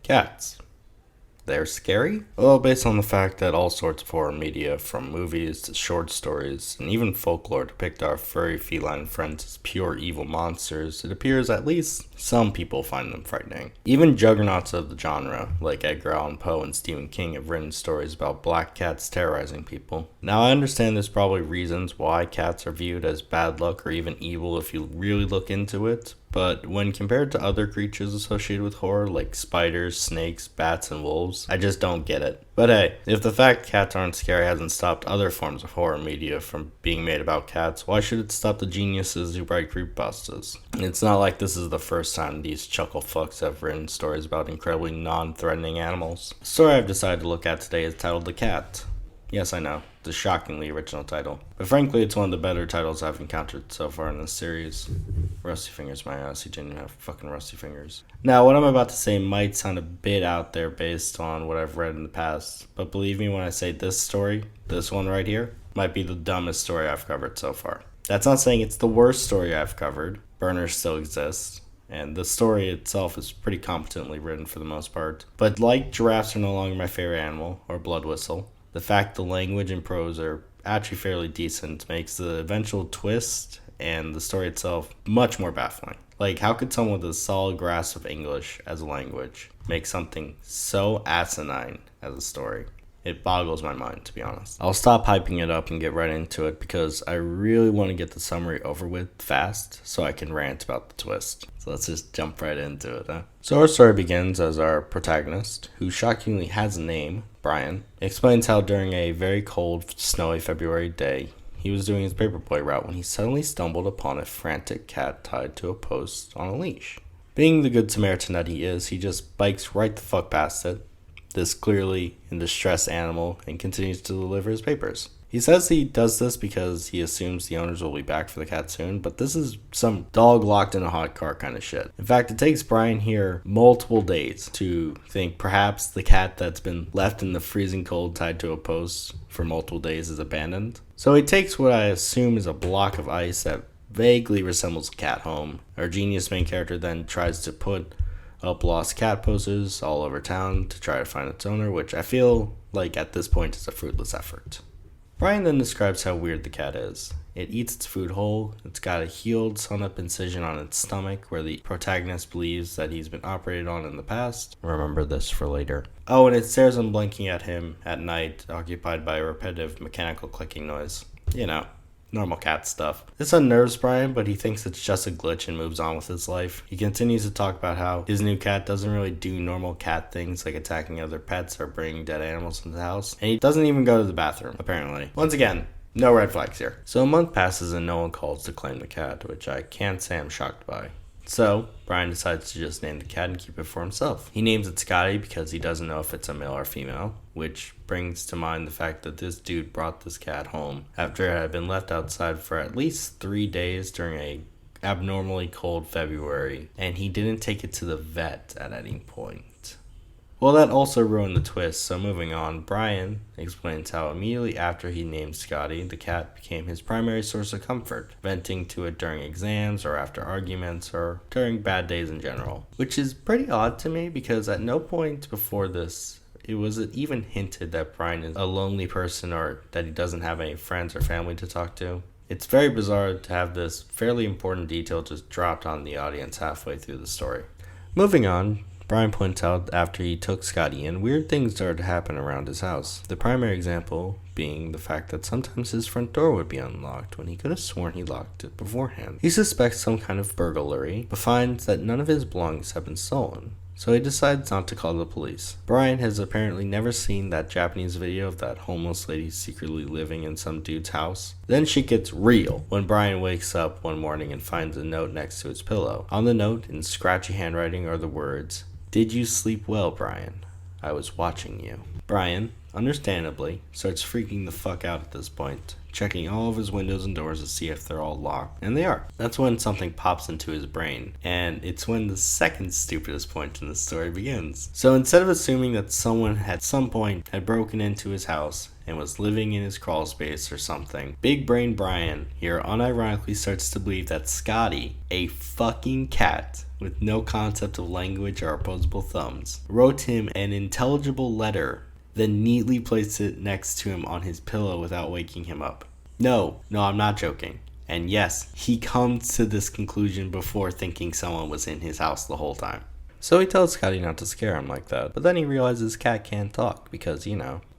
Cats. They're scary? Well, based on the fact that all sorts of horror media, from movies to short stories, and even folklore depict our furry feline friends as pure evil monsters, it appears at least some people find them frightening. Even juggernauts of the genre, like Edgar Allan Poe and Stephen King, have written stories about black cats terrorizing people. Now, I understand there's probably reasons why cats are viewed as bad luck or even evil if you really look into it, but when compared to other creatures associated with horror like spiders, snakes, bats, and wolves, I just don't get it. But hey, if the fact cats aren't scary hasn't stopped other forms of horror media from being made about cats, why should it stop the geniuses who write creepypastas? It's not like this is the first time these chuckle fucks have written stories about incredibly non-threatening animals. The story I've decided to look at today is titled The Cat. Yes, I know, it's a shockingly original title. But frankly, it's one of the better titles I've encountered so far in this series. Rusty fingers, my ass, he didn't have fucking rusty fingers. Now, what I'm about to say might sound a bit out there based on what I've read in the past, but believe me when I say this story, this one right here, might be the dumbest story I've covered so far. That's not saying it's the worst story I've covered. Burners still exist. And the story itself is pretty competently written for the most part. But like giraffes are no longer my favorite animal, or blood whistle, the fact the language and prose are actually fairly decent makes the eventual twist and the story itself much more baffling. Like, how could someone with a solid grasp of English as a language make something so asinine as a story? It boggles my mind, to be honest. I'll stop hyping it up and get right into it because I really want to get the summary over with fast so I can rant about the twist. So let's just jump right into it, huh? So our story begins as our protagonist, who shockingly has a name, Brian, explains how during a very cold, snowy February day, he was doing his paperboy route when he suddenly stumbled upon a frantic cat tied to a post on a leash. Being the good Samaritan that he is, he just bikes right the fuck past it, this clearly in distress animal, and continues to deliver his papers. He says he does this because he assumes the owners will be back for the cat soon, but this is some dog locked in a hot car kind of shit. In fact, it takes Brian here multiple days to think perhaps the cat that's been left in the freezing cold tied to a post for multiple days is abandoned. So he takes what I assume is a block of ice that vaguely resembles a cat home. Our genius main character then tries to put up lost cat posters all over town to try to find its owner, which I feel like at this point is a fruitless effort. Brian then describes how weird the cat is. It eats its food whole, it's got a healed sewn-up incision on its stomach where the protagonist believes that he's been operated on in the past. Remember this for later. Oh, and it stares unblinking at him at night, occupied by a repetitive mechanical clicking noise. You know, normal cat stuff. This unnerves Brian, but he thinks it's just a glitch and moves on with his life. He continues to talk about how his new cat doesn't really do normal cat things like attacking other pets or bringing dead animals into the house, and he doesn't even go to the bathroom, apparently. Once again, no red flags here. So a month passes and no one calls to claim the cat, which I can't say I'm shocked by. So, Brian decides to just name the cat and keep it for himself. He names it Scotty because he doesn't know if it's a male or female, which brings to mind the fact that this dude brought this cat home after it had been left outside for at least 3 days during a abnormally cold February, and he didn't take it to the vet at any point. Well, that also ruined the twist, so moving on, Brian explains how immediately after he named Scotty, the cat became his primary source of comfort, venting to it during exams or after arguments or during bad days in general. Which is pretty odd to me because at no point before this was it even hinted that Brian is a lonely person or that he doesn't have any friends or family to talk to. It's very bizarre to have this fairly important detail just dropped on the audience halfway through the story. Moving on, Brian points out after he took Scotty in, weird things started to happen around his house. The primary example being the fact that sometimes his front door would be unlocked when he could have sworn he locked it beforehand. He suspects some kind of burglary, but finds that none of his belongings have been stolen. So he decides not to call the police. Brian has apparently never seen that Japanese video of that homeless lady secretly living in some dude's house. Then shit gets real when Brian wakes up one morning and finds a note next to his pillow. On the note, in scratchy handwriting, are the words, "Did you sleep well, Brian? I was watching you." Brian, understandably, starts freaking the fuck out at this point, checking all of his windows and doors to see if they're all locked, and they are. That's when something pops into his brain, and it's when the second stupidest point in the story begins. So instead of assuming that someone at some point had broken into his house and was living in his crawl space or something, Big Brain Brian here unironically starts to believe that Scotty, a fucking cat with no concept of language or opposable thumbs, wrote him an intelligible letter, then neatly placed it next to him on his pillow without waking him up. No, I'm not joking. And yes, he comes to this conclusion before thinking someone was in his house the whole time. So he tells Scotty not to scare him like that, but then he realizes cat can't talk because,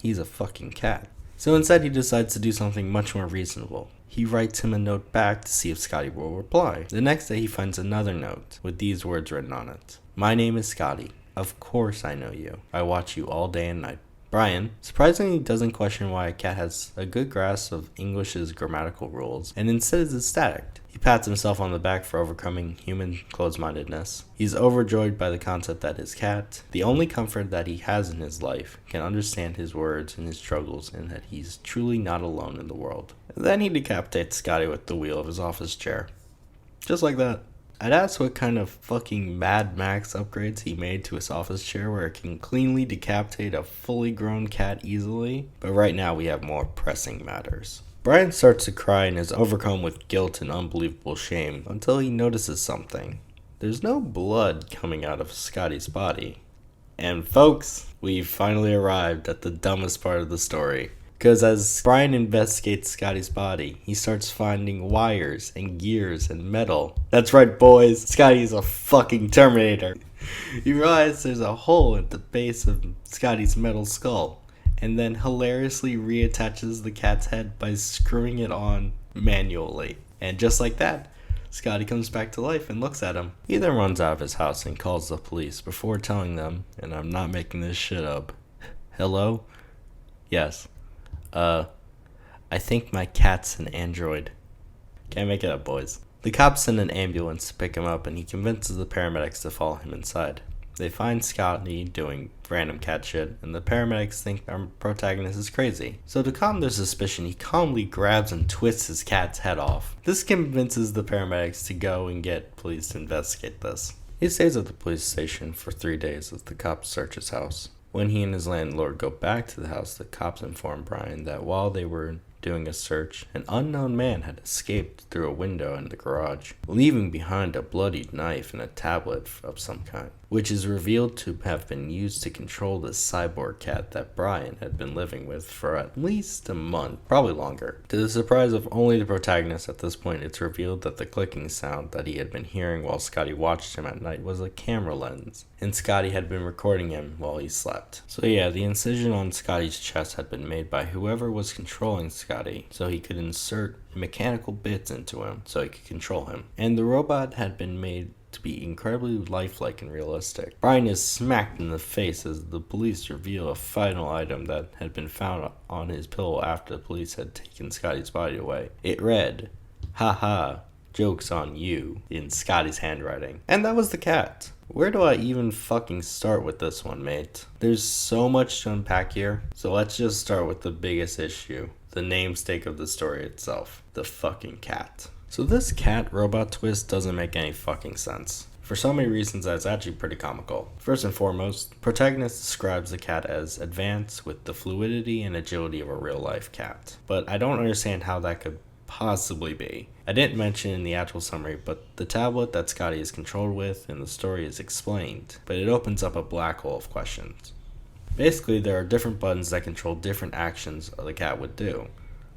he's a fucking cat. So instead he decides to do something much more reasonable. He writes him a note back to see if Scotty will reply. The next day he finds another note with these words written on it. My name is Scotty. Of course I know you. I watch you all day and night. Brian, surprisingly, doesn't question why a cat has a good grasp of English's grammatical rules, and instead is ecstatic. He pats himself on the back for overcoming human closed-mindedness. He's overjoyed by the concept that his cat, the only comfort that he has in his life, can understand his words and his struggles, and that he's truly not alone in the world. And then he decapitates Scotty with the wheel of his office chair. Just like that. I'd ask what kind of fucking Mad Max upgrades he made to his office chair where it can cleanly decapitate a fully grown cat easily, but right now we have more pressing matters. Brian starts to cry and is overcome with guilt and unbelievable shame until he notices something. There's no blood coming out of Scotty's body. And folks, we've finally arrived at the dumbest part of the story. Because as Brian investigates Scotty's body, he starts finding wires and gears and metal. That's right, boys. Scotty's a fucking Terminator. He realizes there's a hole at the base of Scotty's metal skull, and then hilariously reattaches the cat's head by screwing it on manually. And just like that, Scotty comes back to life and looks at him. He then runs out of his house and calls the police before telling them, and I'm not making this shit up, hello? Yes. I think my cat's an android. Can't make it up, boys. The cops send an ambulance to pick him up, and he convinces the paramedics to follow him inside. They find Scotty doing random cat shit, and the paramedics think our protagonist is crazy. So to calm their suspicion, he calmly grabs and twists his cat's head off. This convinces the paramedics to go and get police to investigate this. He stays at the police station for 3 days as the cops search his house. When he and his landlord go back to the house, the cops inform Brian that while they were doing a search, an unknown man had escaped through a window in the garage, leaving behind a bloodied knife and a tablet of some kind, which is revealed to have been used to control the cyborg cat that Brian had been living with for at least a month, probably longer. To the surprise of only the protagonist at this point, it's revealed that the clicking sound that he had been hearing while Scotty watched him at night was a camera lens, and Scotty had been recording him while he slept. So yeah, the incision on Scotty's chest had been made by whoever was controlling Scotty, so he could insert mechanical bits into him so he could control him. And the robot had been made to be incredibly lifelike and realistic. Brian is smacked in the face as the police reveal a final item that had been found on his pillow after the police had taken Scotty's body away. It read, "Haha, joke's on you," in Scotty's handwriting. And that was the cat. Where do I even fucking start with this one, mate? There's so much to unpack here, so let's just start with the biggest issue. The namesake of the story itself. The fucking cat. So this cat robot twist doesn't make any fucking sense. For so many reasons that it's actually pretty comical. First and foremost, protagonist describes the cat as advanced with the fluidity and agility of a real life cat. But I don't understand how that could possibly be. I didn't mention in the actual summary, but the tablet that Scotty is controlled with in the story is explained, but it opens up a black hole of questions. Basically, there are different buttons that control different actions the cat would do.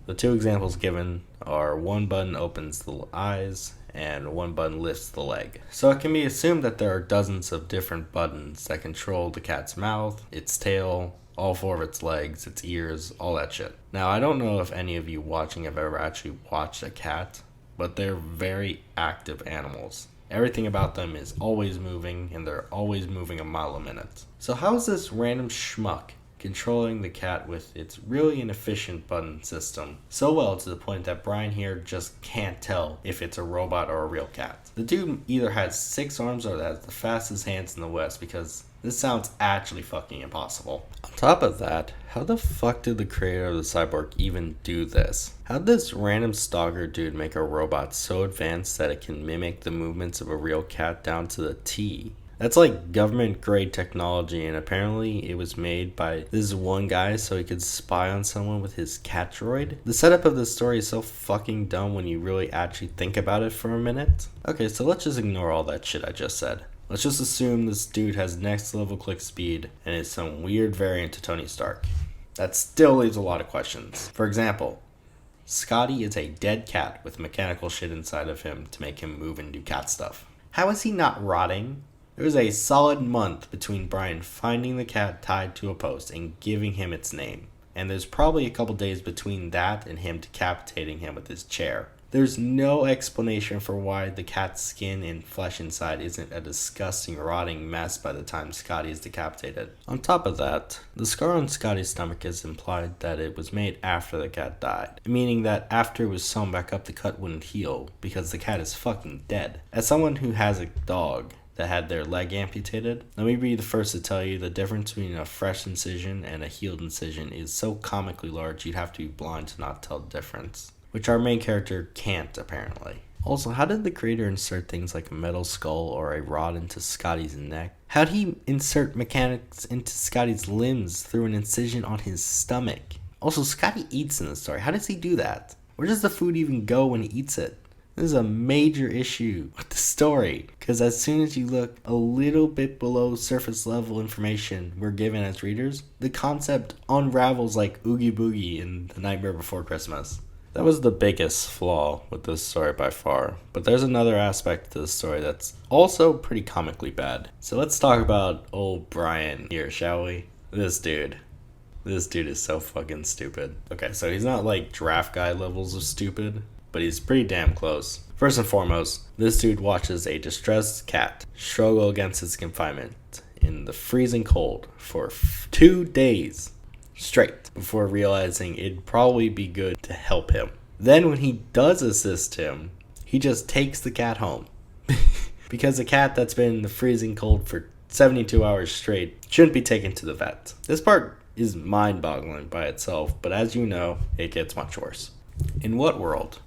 The two examples given are one button opens the eyes and one button lifts the leg. So it can be assumed that there are dozens of different buttons that control the cat's mouth, its tail, all 4 of its legs, its ears, all that shit. Now, I don't know if any of you watching have ever actually watched a cat, but they're very active animals. Everything about them is always moving, and they're always moving a mile a minute. So how is this random schmuck controlling the cat with its really inefficient button system, so well to the point that Brian here just can't tell if it's a robot or a real cat. The dude either has 6 arms or has the fastest hands in the West, because this sounds actually fucking impossible. On top of that, how the fuck did the creator of the cyborg even do this? How did this random stalker dude make a robot so advanced that it can mimic the movements of a real cat down to the T? That's like government grade technology, and apparently it was made by this one guy so he could spy on someone with his cat droid. The setup of this story is so fucking dumb when you really actually think about it for a minute. Okay, so let's just ignore all that shit I just said. Let's just assume this dude has next level click speed and is some weird variant to Tony Stark. That still leaves a lot of questions. For example, Scotty is a dead cat with mechanical shit inside of him to make him move and do cat stuff. How is he not rotting? There was a solid month between Brian finding the cat tied to a post and giving him its name, and there's probably a couple days between that and him decapitating him with his chair. There's no explanation for why the cat's skin and flesh inside isn't a disgusting rotting mess by the time Scotty is decapitated. On top of that, the scar on Scotty's stomach is implied that it was made after the cat died, meaning that after it was sewn back up the cut wouldn't heal because the cat is fucking dead. As someone who has a dog that had their leg amputated, let me be the first to tell you the difference between a fresh incision and a healed incision is so comically large you'd have to be blind to not tell the difference, which our main character can't apparently. Also, how did the creator insert things like a metal skull or a rod into Scotty's neck? How'd he insert mechanics into Scotty's limbs through an incision on his stomach? Also, Scotty eats in the story. How does he do that? Where does the food even go when he eats it? This is a major issue with the story, because as soon as you look a little bit below surface level information we're given as readers, the concept unravels like Oogie Boogie in The Nightmare Before Christmas. That was the biggest flaw with this story by far, but there's another aspect to the story that's also pretty comically bad. So let's talk about old Brian here, shall we? This dude is so fucking stupid. Okay, so he's not like draft guy levels of stupid, but he's pretty damn close. First and foremost, this dude watches a distressed cat struggle against its confinement in the freezing cold for 2 days straight before realizing it'd probably be good to help him. Then when he does assist him, he just takes the cat home. Because a cat that's been in the freezing cold for 72 hours straight shouldn't be taken to the vet. This part is mind-boggling by itself, but as you know, it gets much worse. In what world?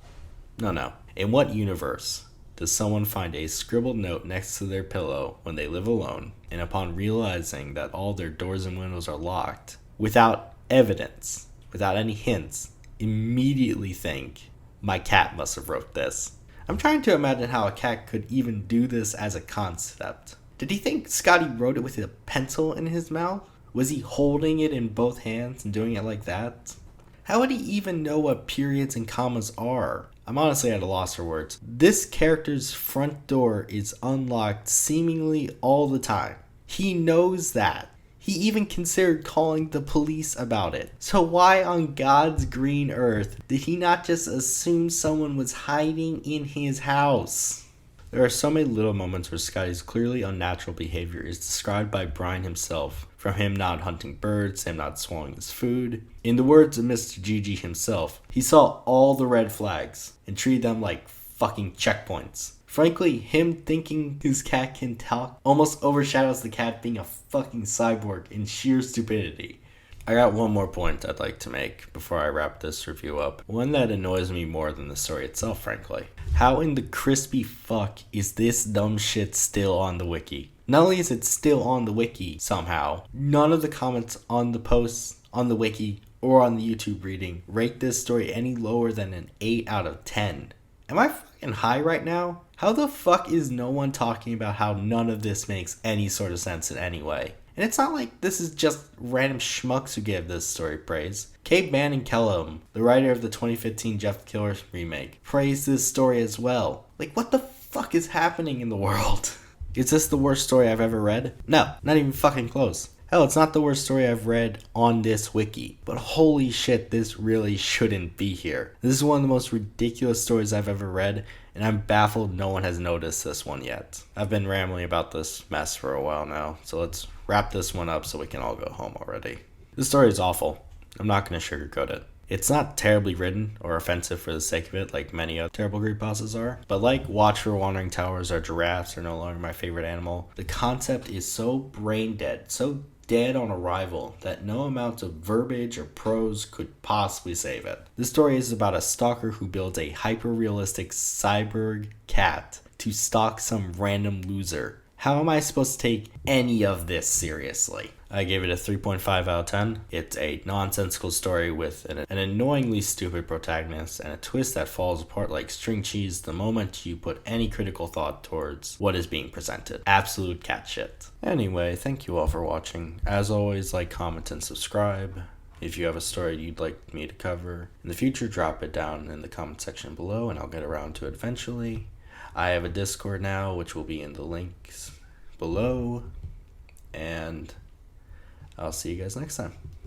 No. In what universe does someone find a scribbled note next to their pillow when they live alone, and upon realizing that all their doors and windows are locked, without evidence, without any hints, immediately think, my cat must have wrote this? I'm trying to imagine how a cat could even do this as a concept. Did he think Scotty wrote it with a pencil in his mouth? Was he holding it in both hands and doing it like that? How would he even know what periods and commas are? I'm honestly at a loss for words. This character's front door is unlocked seemingly all the time. He knows that. He even considered calling the police about it. So why on God's green earth did he not just assume someone was hiding in his house? There are so many little moments where Scotty's clearly unnatural behavior is described by Brian himself. From him not hunting birds, him not swallowing his food. In the words of Mr. GG himself, he saw all the red flags and treated them like fucking checkpoints. Frankly, him thinking his cat can talk almost overshadows the cat being a fucking cyborg in sheer stupidity. I got one more point I'd like to make before I wrap this review up. One that annoys me more than the story itself, frankly. How in the crispy fuck is this dumb shit still on the wiki? Not only is it still on the wiki somehow, none of the comments on the posts on the wiki or on the YouTube reading rate this story any lower than an 8 out of 10. Am I fucking high right now? How the fuck is no one talking about how none of this makes any sort of sense in any way? And it's not like this is just random schmucks who give this story praise. Cade Bannon-Kellum, the writer of the 2015 Jeff the Killer remake, praised this story as well. Like, what the fuck is happening in the world? Is this the worst story I've ever read? No, not even fucking close. Hell, it's not the worst story I've read on this wiki. But holy shit, this really shouldn't be here. This is one of the most ridiculous stories I've ever read, and I'm baffled no one has noticed this one yet. I've been rambling about this mess for a while now, so let's wrap this one up so we can all go home already. This story is awful. I'm not going to sugarcoat it. It's not terribly written or offensive for the sake of it, like many other terrible creepypastas are. But like Watch for Wandering Towers or Giraffes are no longer my favorite animal, the concept is so brain dead, so dead on arrival, that no amount of verbiage or prose could possibly save it. This story is about a stalker who builds a hyper-realistic cyborg cat to stalk some random loser. How am I supposed to take any of this seriously? I gave it a 3.5 out of 10. It's a nonsensical story with an annoyingly stupid protagonist and a twist that falls apart like string cheese the moment you put any critical thought towards what is being presented. Absolute cat shit. Anyway, thank you all for watching. As always, like, comment, and subscribe. If you have a story you'd like me to cover in the future, drop it down in the comment section below and I'll get around to it eventually. I have a Discord now, which will be in the links below, and I'll see you guys next time.